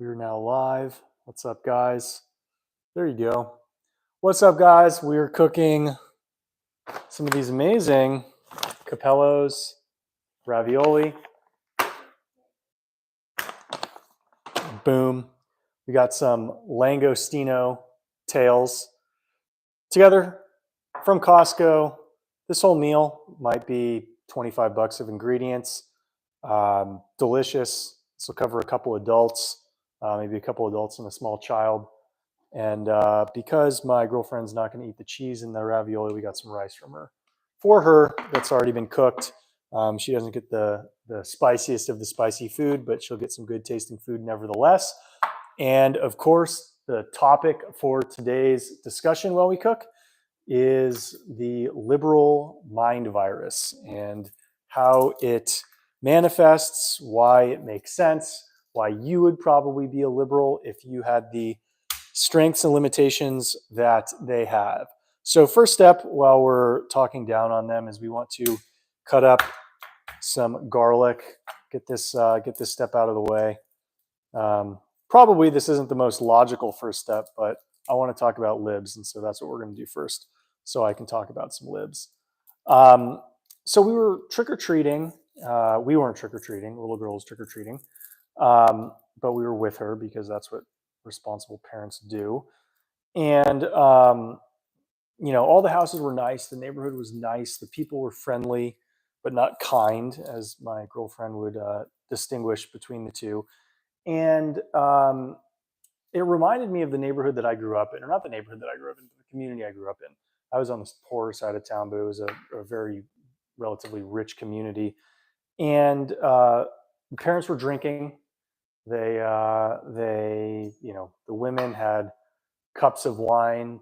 We're now live. What's up, guys? There you go. What's up, guys? We're cooking some of these amazing capellos, ravioli. Boom. We got some Langostino tails together from Costco. This whole meal might be 25 bucks of ingredients. Delicious. This will cover a couple adults, maybe a couple adults and a small child. And because my girlfriend's not going to eat the cheese in the ravioli, we got some rice from her. For her, that's already been cooked. She doesn't get the spiciest of the spicy food, but she'll get some good tasting food nevertheless. And of course, the topic for today's discussion while we cook is the liberal mind virus and how it manifests, why it makes sense, why you would probably be a liberal if you had the strengths and limitations that they have. So first step while we're talking down on them is we want to cut up some garlic, get this step out of the way. Probably this isn't the most logical first step, but I want to talk about libs, and so that's what we're going to do first, so I can talk about some libs. So we were trick-or-treating. We weren't trick-or-treating. Little girl was trick-or-treating, but we were with her because that's what responsible parents do. And all the houses were nice. The neighborhood was nice. The people were friendly, but not kind, as my girlfriend would distinguish between the two. And it reminded me of the neighborhood that I grew up in, or not the neighborhood that I grew up in, but the community I grew up in. I was on the poorer side of town, but it was a very relatively rich community. And the parents were drinking. The women had cups of wine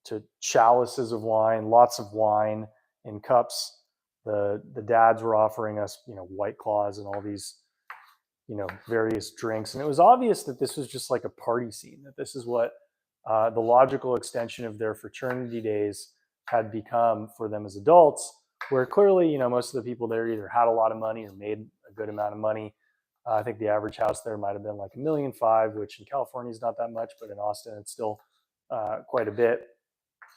to chalices of wine, lots of wine in cups. The dads were offering us, White Claws and all these, various drinks. And it was obvious that this was just like a party scene, that this is what the logical extension of their fraternity days had become for them as adults, where clearly, most of the people there either had a lot of money or made a good amount of money. I think the average house there might have been like $1.5 million, which in California is not that much, but in Austin it's still quite a bit.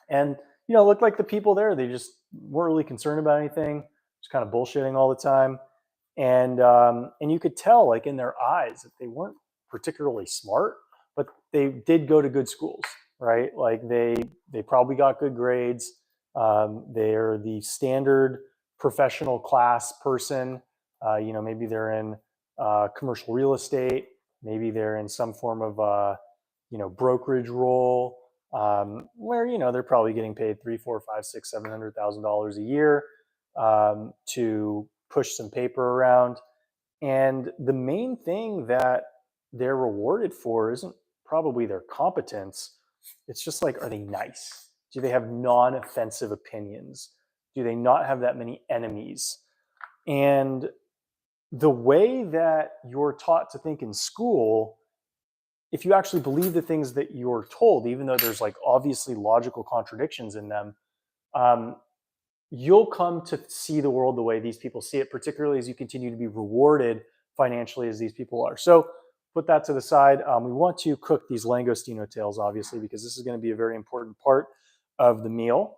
And it looked like the people there, they just weren't really concerned about anything, just kind of bullshitting all the time. And you could tell, like in their eyes, that they weren't particularly smart, but they did go to good schools, right? Like they probably got good grades. They're the standard professional class person. Maybe they're in commercial real estate. Maybe they're in some form of brokerage role, where they're probably getting paid $300,000, $400,000, $500,000, $600,000, $700,000 a year to push some paper around. And the main thing that they're rewarded for isn't probably their competence. It's just like, are they nice? Do they have non-offensive opinions? Do they not have that many enemies? And the way that you're taught to think in school, if you actually believe the things that you're told, even though there's like obviously logical contradictions in them, you'll come to see the world the way these people see it, particularly as you continue to be rewarded financially as these people are. So put that to the side. We want to cook these Langostino tails, obviously, because this is going to be a very important part of the meal.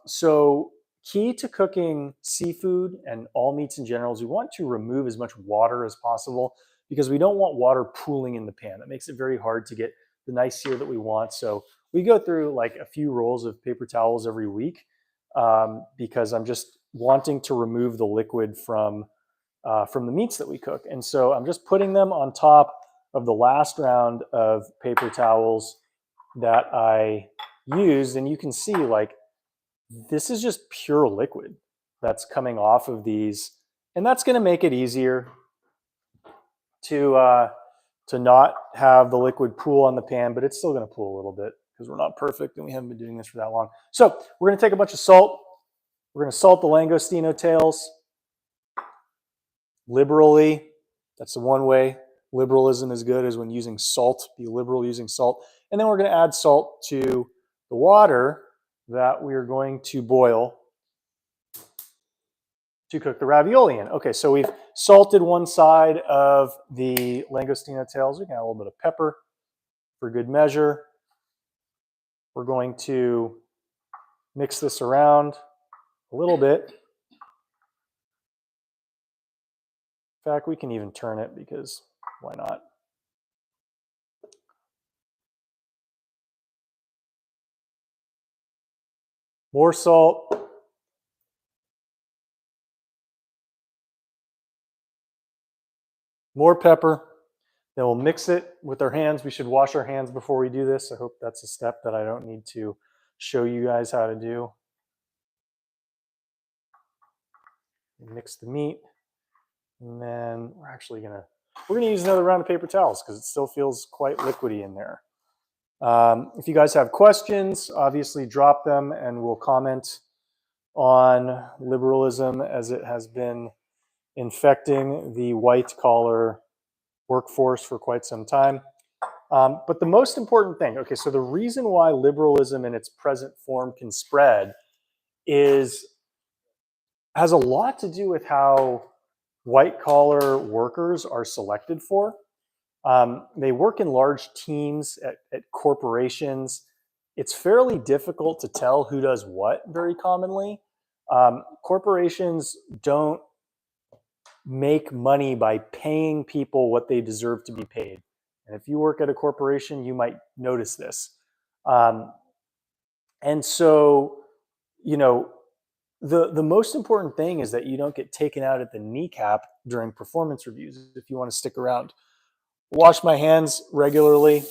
So key to cooking seafood and all meats in general is we want to remove as much water as possible, because we don't want water pooling in the pan. That makes it very hard to get the nice sear that we want. So we go through like a few rolls of paper towels every week, because I'm just wanting to remove the liquid from the meats that we cook. And so I'm just putting them on top of the last round of paper towels that I used. And you can see, like, this is just pure liquid that's coming off of these. And that's going to make it easier to not have the liquid pool on the pan, but it's still going to pool a little bit because we're not perfect and we haven't been doing this for that long. So we're going to take a bunch of salt. We're going to salt the Langostino tails liberally. That's the one way liberalism is good, is when using salt. Be liberal using salt. And then we're going to add salt to the water that we're going to boil to cook the ravioli in. Okay, so we've salted one side of the Langostino tails. We can add a little bit of pepper for good measure. We're going to mix this around a little bit. In fact, we can even turn it because why not? More salt. More pepper. Then we'll mix it with our hands. We should wash our hands before we do this. I hope that's a step that I don't need to show you guys how to do. Mix the meat. And then we're gonna use another round of paper towels because it still feels quite liquidy in there. If you guys have questions, obviously drop them and we'll comment on liberalism as it has been infecting the white collar workforce for quite some time. But the most important thing, okay, so the reason why liberalism in its present form can spread has a lot to do with how white collar workers are selected for. They work in large teams at corporations. It's fairly difficult to tell who does what very commonly. Corporations don't make money by paying people what they deserve to be paid. And if you work at a corporation, you might notice this. And so, you know, the most important thing is that you don't get taken out at the kneecap during performance reviews if you want to stick around. Wash my hands regularly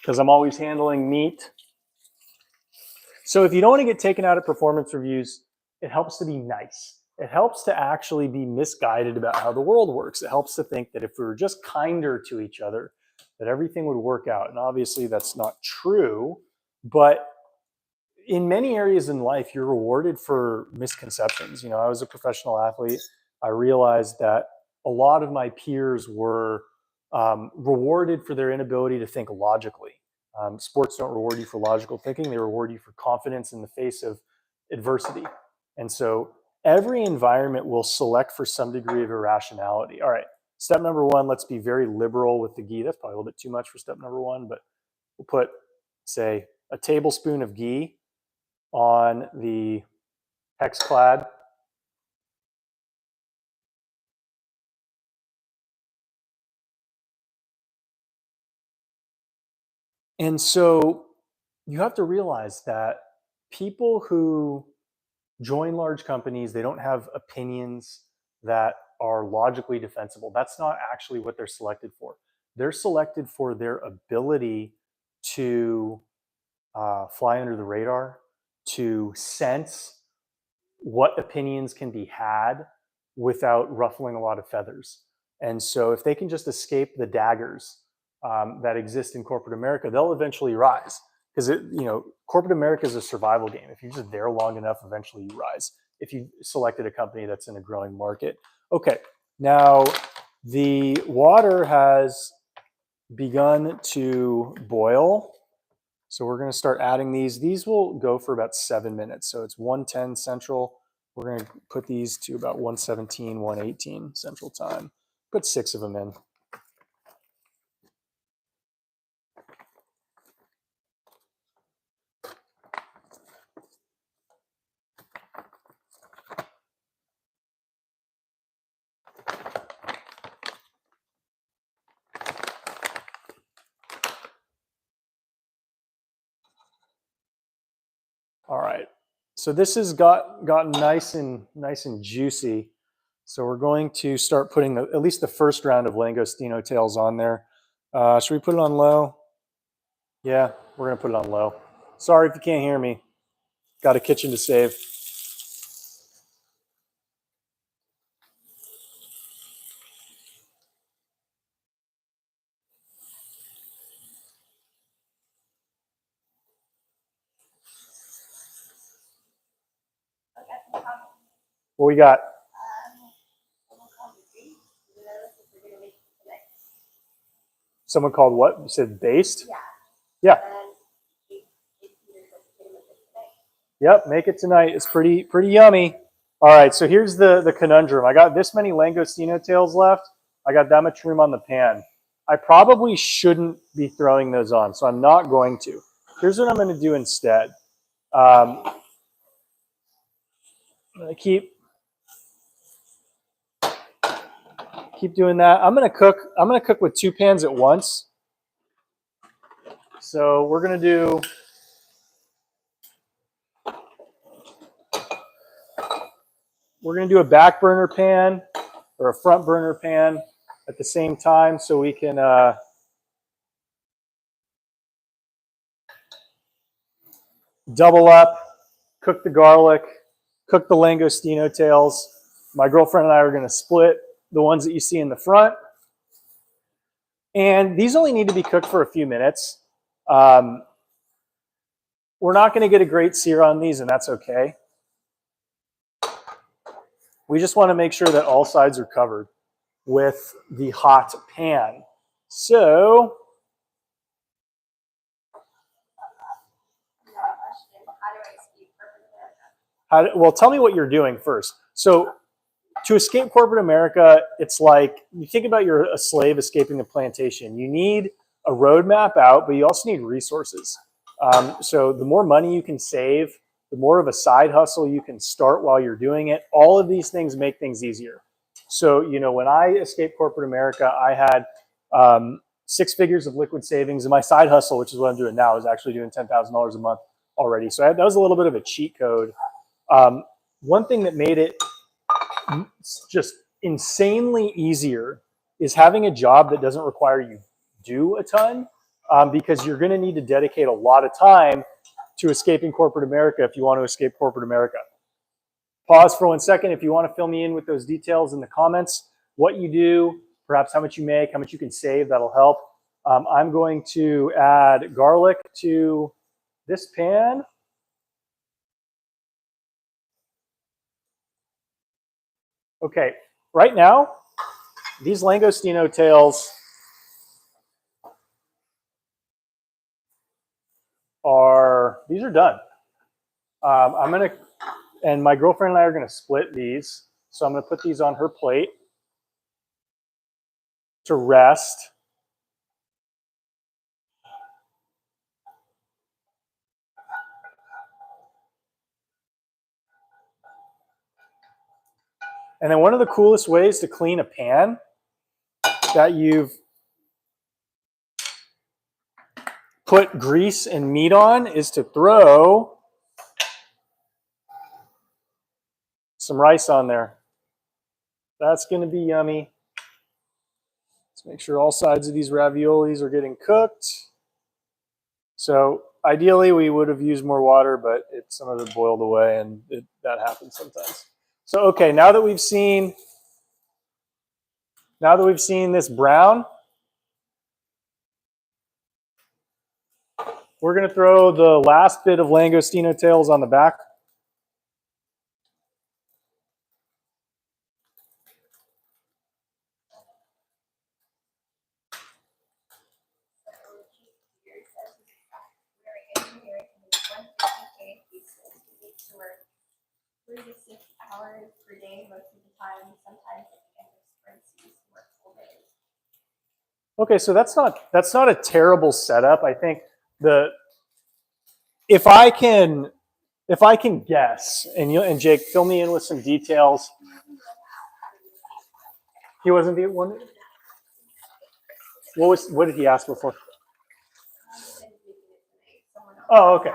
because I'm always handling meat. So if you don't want to get taken out at performance reviews, it helps to be nice. It helps to actually be misguided about how the world works. It helps to think that if we were just kinder to each other, that everything would work out. And obviously that's not true, but in many areas in life, you're rewarded for misconceptions. You know, I was a professional athlete. I realized that a lot of my peers were rewarded for their inability to think logically. Sports don't reward you for logical thinking, they reward you for confidence in the face of adversity. And so every environment will select for some degree of irrationality. All right, step number one, let's be very liberal with the ghee. That's probably a little bit too much for step number one, but we'll put, say, a tablespoon of ghee on the hex clad. And so you have to realize that people who join large companies, they don't have opinions that are logically defensible. That's not actually what they're selected for. They're selected for their ability to fly under the radar, to sense what opinions can be had without ruffling a lot of feathers. And so if they can just escape the daggers that exist in corporate America, they'll eventually rise. Because corporate America is a survival game. If you're just there long enough, eventually you rise. If you selected a company that's in a growing market. Okay, now the water has begun to boil. So we're going to start adding these. These will go for about 7 minutes. So it's 110 Central. We're going to put these to about 117, 118 Central Time. Put 6 of them in. All right, so this has gotten nice and juicy. So we're going to start putting at least the first round of Langostino tails on there. Should we put it on low? Yeah, we're gonna put it on low. Sorry if you can't hear me. Got a kitchen to save. What we got? Someone called what? You said based? Yeah. Yeah. Yep, make it tonight. It's pretty yummy. All right, so here's the conundrum. I got this many Langostino tails left. I got that much room on the pan. I probably shouldn't be throwing those on, so I'm not going to. Here's what I'm going to do instead. I'm going to keep doing that. I'm going to cook with 2 pans at once. So we're going to do a back burner pan or a front burner pan at the same time, so we can double up, cook the garlic, cook the Langostino tails. My girlfriend and I are going to split the ones that you see in the front. And these only need to be cooked for a few minutes. We're not going to get a great sear on these, and that's okay. We just want to make sure that all sides are covered with the hot pan. So, well, tell me what you're doing first. So, to escape corporate America, it's like you think about you're a slave escaping the plantation. You need a roadmap out, but you also need resources. So the more money you can save, the more of a side hustle you can start while you're doing it. All of these things make things easier. So, you know, when I escaped corporate America, I had 6 figures of liquid savings, and my side hustle, which is what I'm doing now, is actually doing $10,000 a month already. So that was a little bit of a cheat code. One thing that made it just insanely easier is having a job that doesn't require you do a ton, because you're going to need to dedicate a lot of time to escaping corporate America if you want to escape corporate America. Pause for 1 second if you want to fill me in with those details in the comments, what you do, perhaps how much you make, how much you can save. That'll help. I'm going to add garlic to this pan. Okay, right now, these Langostino tails these are done. And my girlfriend and I are gonna split these. So I'm gonna put these on her plate to rest. And then one of the coolest ways to clean a pan that you've put grease and meat on is to throw some rice on there. That's going to be yummy. Let's make sure all sides of these raviolis are getting cooked. So ideally we would have used more water, but some of it boiled away, and that happens sometimes. So okay, now that we've seen this brown, we're going to throw the last bit of Langostino tails on the back. Okay, so that's not a terrible setup. I think if I can guess, and Jake, fill me in with some details. He wasn't the one. What did he ask before? Oh, okay.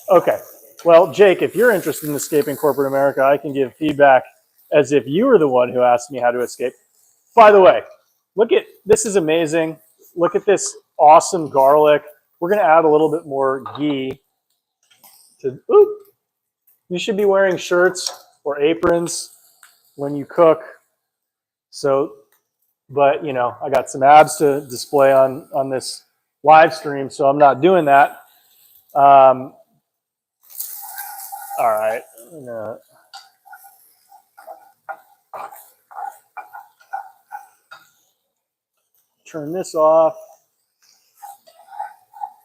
Okay. Well, Jake, if you're interested in escaping corporate America, I can give feedback as if you were the one who asked me how to escape. By the way, this is amazing. Look at this awesome garlic. We're going to add a little bit more ghee. You should be wearing shirts or aprons when you cook. So, but you know, I got some abs to display on this live stream, so I'm not doing that. All right. Turn this off.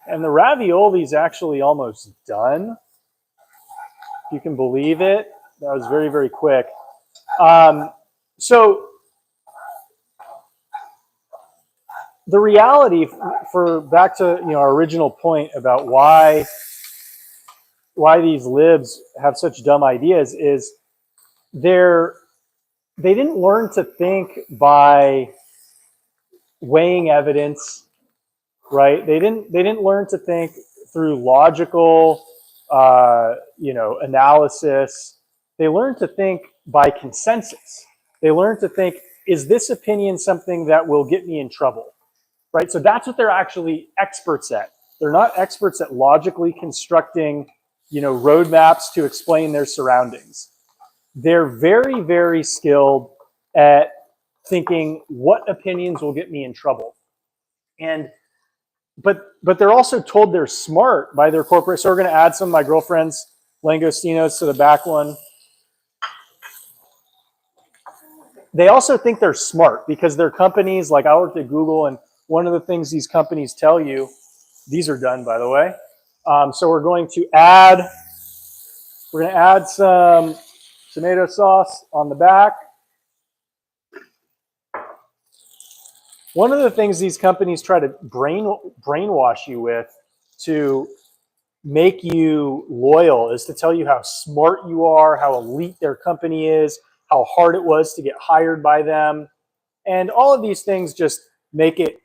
And the ravioli is actually almost done. you can believe it. That was very, very quick. So the reality, for back to our original point about why these libs have such dumb ideas, is they didn't learn to think by weighing evidence, right? They didn't learn to think through logical analysis. They learned to think by consensus. They learned to think, is this opinion something that will get me in trouble? Right? So that's what they're actually experts at. They're not experts at logically constructing, roadmaps to explain their surroundings. They're very, very skilled at thinking what opinions will get me in trouble. But they're also told they're smart by their corporate. So we're going to add some of my girlfriend's Langostinos to the back one. They also think they're smart because their companies, like I worked at Google, and one of the things these companies tell you, these are done, by the way. So we're going to add some tomato sauce on the back. One of the things these companies try to brainwash you with to make you loyal is to tell you how smart you are, how elite their company is, how hard it was to get hired by them. And all of these things just make it,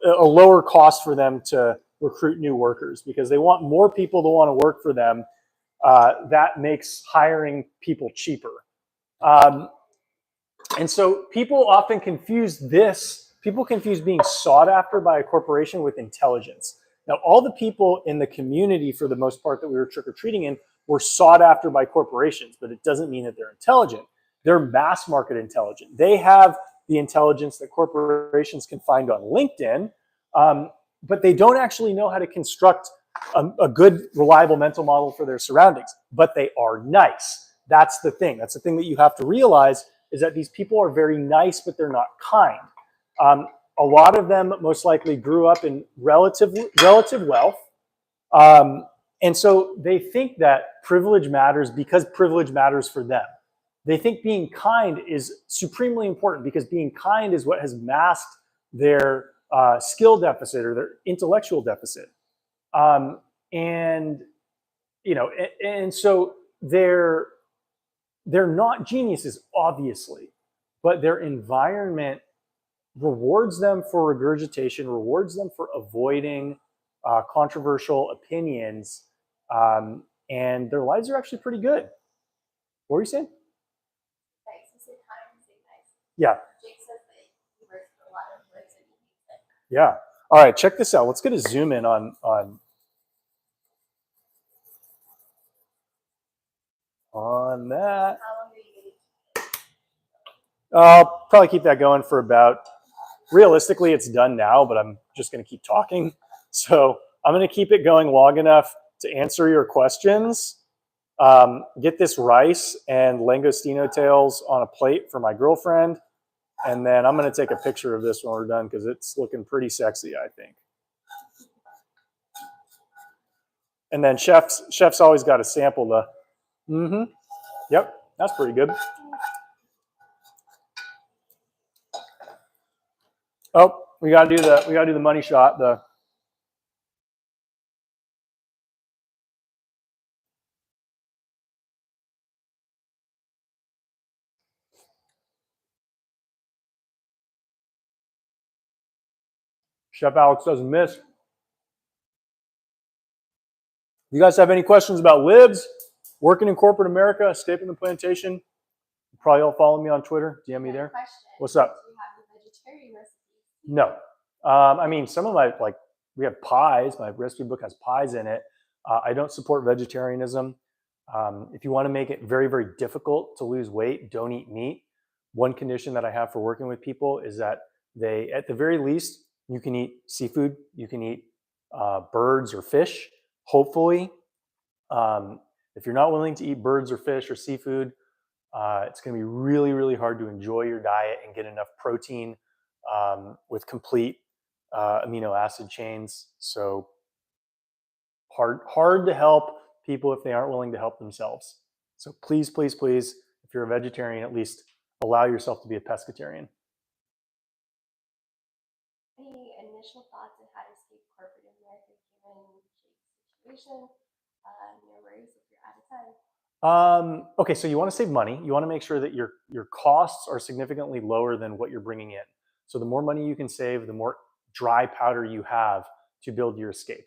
a lower cost for them to recruit new workers because they want more people to want to work for them. That makes hiring people cheaper. And so people often confuse being sought after by a corporation with intelligence. Now, all the people in the community, for the most part, that we were trick-or-treating in were sought after by corporations, but it doesn't mean that they're intelligent. They're mass market intelligent. They have the intelligence that corporations can find on LinkedIn, but they don't actually know how to construct a good, reliable mental model for their surroundings, but they are nice. That's the thing. That's the thing that you have to realize, is that these people are very nice, but they're not kind. A lot of them most likely grew up in relative wealth. And so they think that privilege matters because privilege matters for them. They think being kind is supremely important because being kind is what has masked their skill deficit or their intellectual deficit. And so they're not geniuses, obviously, but their environment rewards them for regurgitation, rewards them for avoiding controversial opinions, and their lives are actually pretty good. What were you saying? Yeah. Yeah. All right, check this out. Let's get a zoom in on that. I'll probably keep that going for about, realistically, it's done now, but I'm just going to keep talking. So I'm going to keep it going long enough to answer your questions. Get this rice and Langostino tails on a plate for my girlfriend. And then I'm going to take a picture of this when we're done because it's looking pretty sexy, I think. And then chef's always got to sample the, yep, that's pretty good. Oh, we got to do the money shot. Chef Alex doesn't miss. You guys have any questions about libs, working in corporate America, escaping the plantation? You probably all follow me on Twitter. DM me there. What's up? Do you have the vegetarian recipe? No. I mean, some of my, we have pies. My recipe book has pies in it. I don't support vegetarianism. If you want to make it very, very difficult to lose weight, don't eat meat. One condition that I have for working with people is that they, at the very least, you can eat seafood, you can eat birds or fish, hopefully. If you're not willing to eat birds or fish or seafood, it's going to be really, really hard to enjoy your diet and get enough protein with complete amino acid chains. So hard to help people if they aren't willing to help themselves. So please, please, please, if you're a vegetarian, at least allow yourself to be a pescatarian. Any initial thoughts on how to escape corporate America given Jake's situation? No worries if you're out of time. Okay, so you want to save money. You want to make sure that your costs are significantly lower than what you're bringing in. So the more money you can save, the more dry powder you have to build your escape.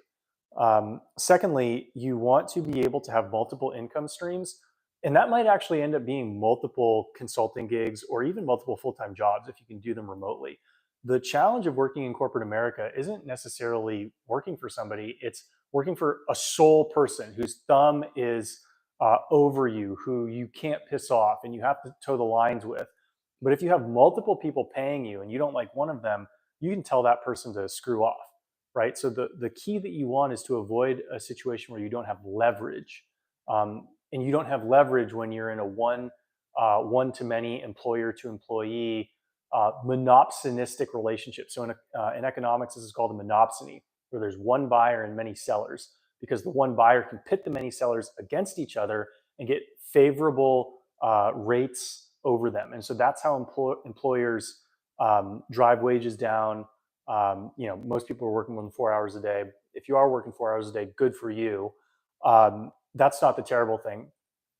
Secondly, you want to be able to have multiple income streams, and that might actually end up being multiple consulting gigs or even multiple full-time jobs if you can do them remotely. The challenge of working in corporate America isn't necessarily working for somebody; it's working for a sole person whose thumb is over you, who you can't piss off and you have to toe the lines with. But if you have multiple people paying you and you don't like one of them, you can tell that person to screw off, right? So the key that you want is to avoid a situation where you don't have leverage. And you don't have leverage when you're in a one to many, employer to employee, monopsonistic relationship. So in economics, this is called a monopsony, where there's one buyer and many sellers, because the one buyer can pit the many sellers against each other and get favorable rates over them. And so that's how employers drive wages down. Most people are working more than 4 hours a day. If you are working 4 hours a day, good for you. That's not the terrible thing.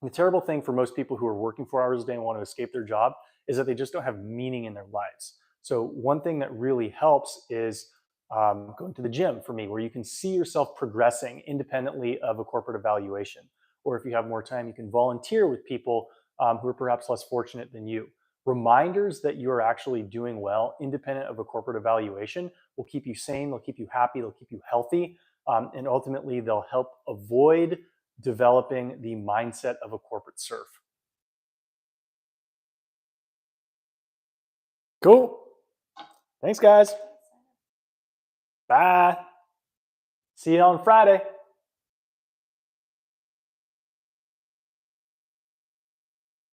The terrible thing for most people who are working 4 hours a day and want to escape their job is that they just don't have meaning in their lives. So one thing that really helps is going to the gym for me, where you can see yourself progressing independently of a corporate evaluation. Or if you have more time, you can volunteer with people who are perhaps less fortunate than you. Reminders that you are actually doing well, independent of a corporate evaluation, will keep you sane, they'll keep you happy, they'll keep you healthy, and ultimately they'll help avoid developing the mindset of a corporate serf. Cool. Thanks, guys. Bye. See you on Friday.